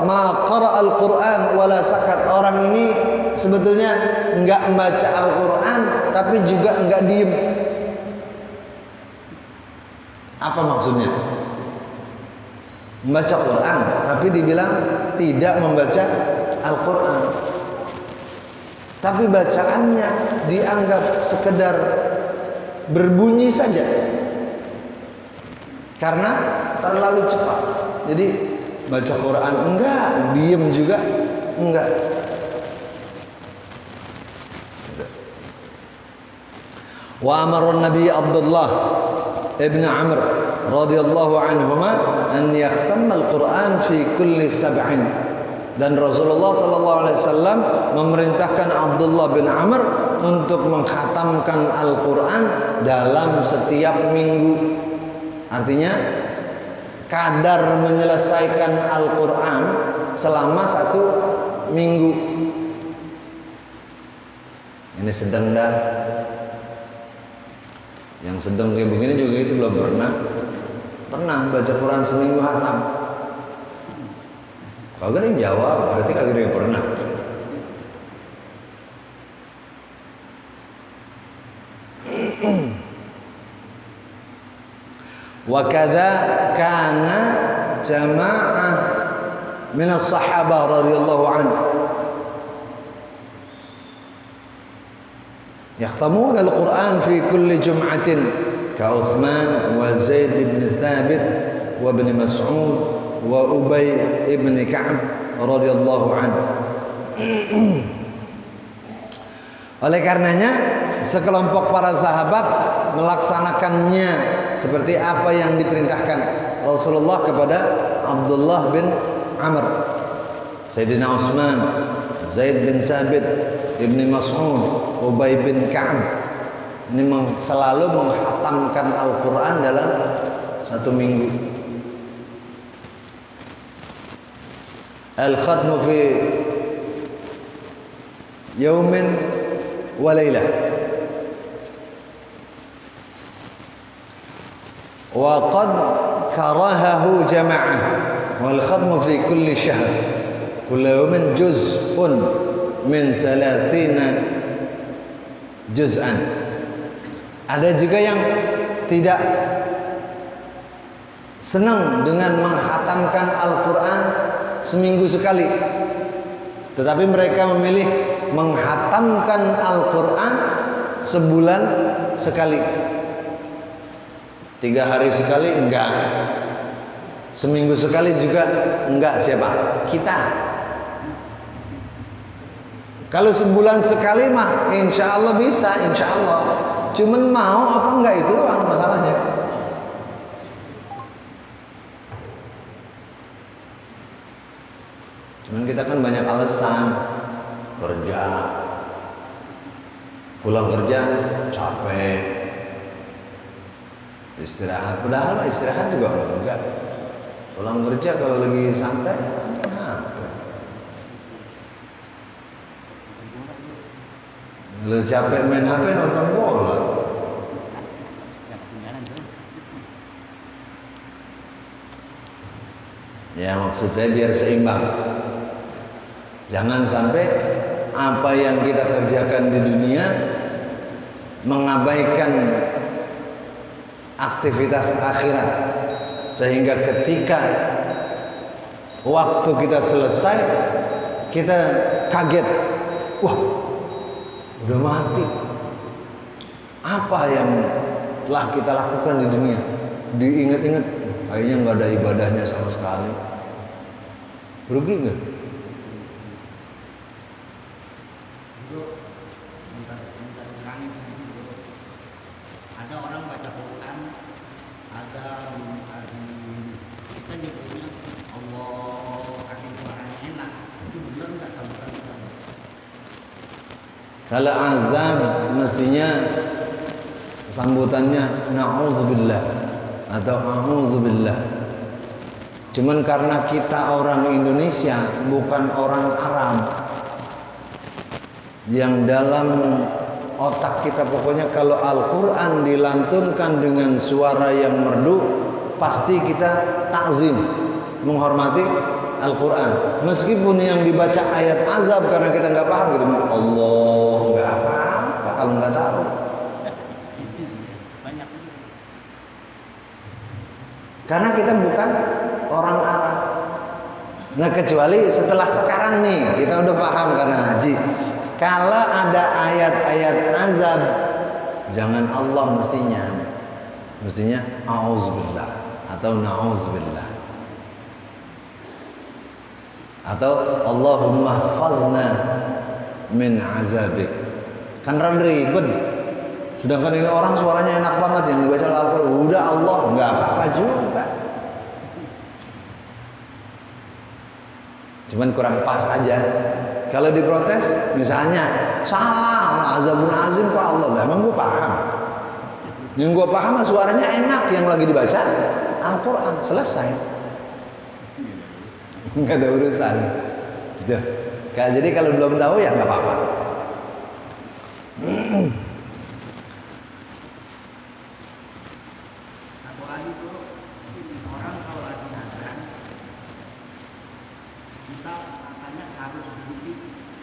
ma qara'a al-Quran wala sakat. Orang ini sebetulnya enggak membaca Al-Quran tapi juga enggak diem. Apa maksudnya? Membaca Quran tapi dibilang tidak membaca Al-Quran, tapi bacaannya dianggap sekedar berbunyi saja karena terlalu cepat. Jadi baca Quran enggak, diem juga enggak. Wa amara Nabi Abdullah ibn Amr radhiyallahu anhuma an yakhtamma al-Quran fi kulli sab'in. Dan Rasulullah sallallahu alaihi wasallam memerintahkan Abdullah bin Amr untuk mengkhatamkan Al-Quran dalam setiap minggu. Artinya kadar menyelesaikan Al-Quran selama 1 minggu. Ini sedang dah. Yang sedang kayak begini juga itu belum pernah baca Quran seminggu khatam. Kalau gak ada yang jawab, berarti kagak ada yang pernah. Wa kadza kana jamaah min as-sahabah radhiyallahu anhu yakhtamuna al-Quran fi kulli jum'atin ka Uthman wa Zaid ibn Thabit wa ibn Mas'ud wa Ubay ibn Ka'ab radhiyallahu anhu. Oleh karenanya sekelompok para sahabat melaksanakannya seperti apa yang diperintahkan Rasulullah kepada Abdullah bin Amr, Sayyidina Utsman, Zaid bin Sabit, Ibn Mas'ud, Ubay bin Ka'ab. Ini selalu menghatamkan Al-Quran dalam 1 minggu. Al-khatmu fi yaumin wa laylah. Wa qad karahahu jama'ah wal khatmu fi kulli syahr kullu yawmin juz'un min 30 juz'an. Ada juga yang tidak senang dengan menghatamkan Al-Quran seminggu sekali, tetapi mereka memilih menghatamkan Al-Quran sebulan sekali. 3 hari sekali enggak, seminggu sekali juga enggak. Siapa? Kita. Kalau sebulan sekali mah insya Allah bisa, insya Allah. Cuman mau apa enggak itu doang masalahnya. Cuman kita kan banyak alasan, kerja, pulang kerja capek, istirahat. Padahal istirahat juga enggak. Pulang kerja kalau lagi santai, kenapa? Kalau capek main HP nonton bola. Ya maksud saya biar seimbang. Jangan sampai apa yang kita kerjakan di dunia mengabaikan aktivitas akhirat, sehingga ketika waktu kita selesai kita kaget, wah udah mati. Apa yang telah kita lakukan di dunia diingat-ingat kayaknya nggak ada ibadahnya sama sekali. Rugi nggak? Ada orang baca Quran, ada kita nyebutnya Allah kasih suaranya enak, itu benar nggak sama sekali? Kalau azab mestinya sambutannya na'udzubillah atau a'udzubillah. Cuman karena kita orang Indonesia bukan orang Arab, yang dalam otak kita pokoknya kalau Al-Quran dilantunkan dengan suara yang merdu, pasti kita takzim, menghormati Al-Quran. Meskipun yang dibaca ayat azab karena kita nggak paham gitu, Allah, nggak apa-apa kalau nggak tahu. Karena kita bukan orang Arab. Nah kecuali setelah sekarang nih kita udah paham karena ngaji. Kalau ada ayat-ayat azab, jangan Allah mestinya auzubillah atau na'udzubillah atau Allahumma hafazna min azabik. Kan ribet. Sedangkan ini orang suaranya enak banget yang dibaca Al-Quran, udah Allah, nggak apa-apa juga. Cuman kurang pas aja. Kalau diprotes, misalnya salah, azabun azim kok Allah, lah emang gue paham. Yang gue paham suaranya enak, yang lagi dibaca Al-Quran, selesai. Nggak ada urusan. Gitu. Jadi kalau belum tahu ya nggak apa-apa. Kita makanya harus ikuti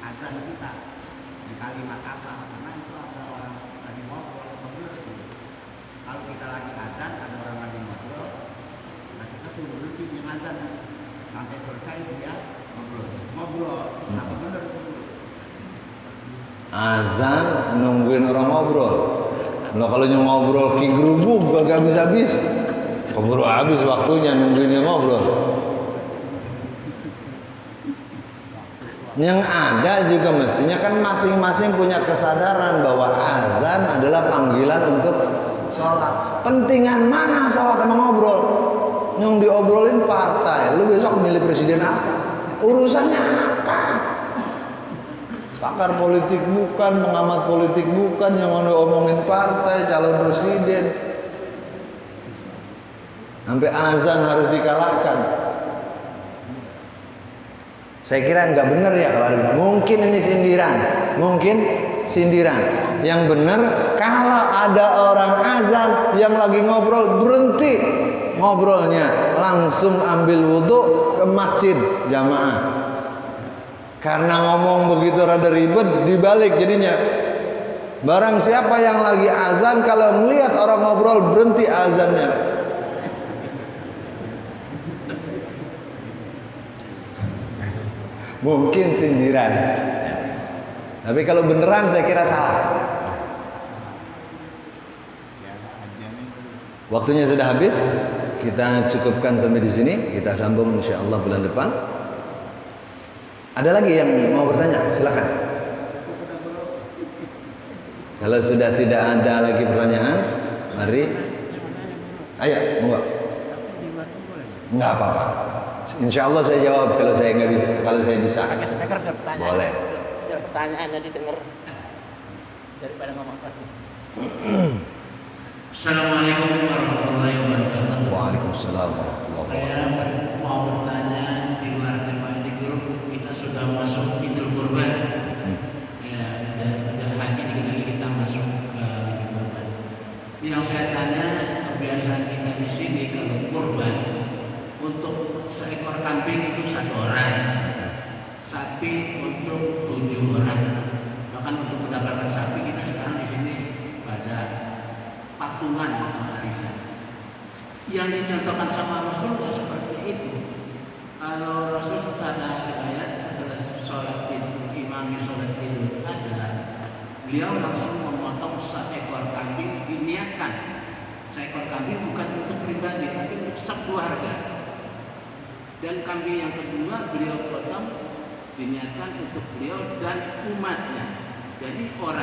azan kita di kalimat apa, karena itu ada orang lagi ngobrol atau berhenti. Kalau kita lagi azan, ada orang lagi ngobrol, nah kita tuh berhenti di azan sampai selesai dia ngobrol. Apa benar itu? Azan nungguin orang ngobrol. Loh kalau ngobrol ki gerubuk gak habis-habis. Keburu habis waktunya nungguin dia ngobrol. Yang ada juga mestinya kan masing-masing punya kesadaran bahwa azan adalah panggilan untuk sholat. Pentingan mana sholat sama ngobrol? Yang diobrolin partai. Lu besok milih presiden apa? Urusannya apa? Pakar politik bukan, pengamat politik bukan, yang mau omongin partai, calon presiden. Sampai azan harus dikalahkan. Saya kira nggak benar ya kalau ada. Mungkin ini sindiran. Yang benar kalau ada orang azan yang lagi ngobrol, berhenti ngobrolnya, langsung ambil wudhu ke masjid jamaah. Karena ngomong begitu rada ribet, dibalik jadinya. Barang siapa yang lagi azan kalau melihat orang ngobrol, berhenti azannya. Mungkin sindiran, tapi kalau beneran saya kira salah. Waktunya sudah habis, kita cukupkan sampai di sini. Kita sambung insya Allah bulan depan. Ada lagi yang mau bertanya? Silakan. Kalau sudah tidak ada lagi pertanyaan, mari. Ayo, monggo. Nggak apa-apa. Insya Allah saya jawab kalau saya nggak bisa. Kalau saya bisa. Pakai speaker biar pertanyaan. Boleh. Biar pertanyaannya didengar daripada ngomong apa. Assalamualaikum warahmatullahi wabarakatuh. Waalaikumsalam warahmatullahi Saya wabarakatuh. mau bertanya di luar tema di grup, kita sudah masuk Idul Kurban. Ya, udah haji dikit lagi kita masuk ke Idul Kurban. Yang saya tanya, kebiasaan kita di sini kalau kurban untuk seekor kambing itu 1 orang, sapi untuk 7 orang. Bahkan untuk mendapatkan sapi kita sekarang di sini pada patungan atau arisan. Yang dicontohkan sama Rasul seperti itu. Kalau Rasul setelah riwayat setelah sholat itu, imami sholat itu ada, beliau langsung memotong seekor kambing, diniatkan. Seekor kambing bukan untuk pribadi, tapi untuk sekeluarga. Dan kambing yang kedua beliau potong, diniatkan untuk beliau dan umatnya. Jadi orang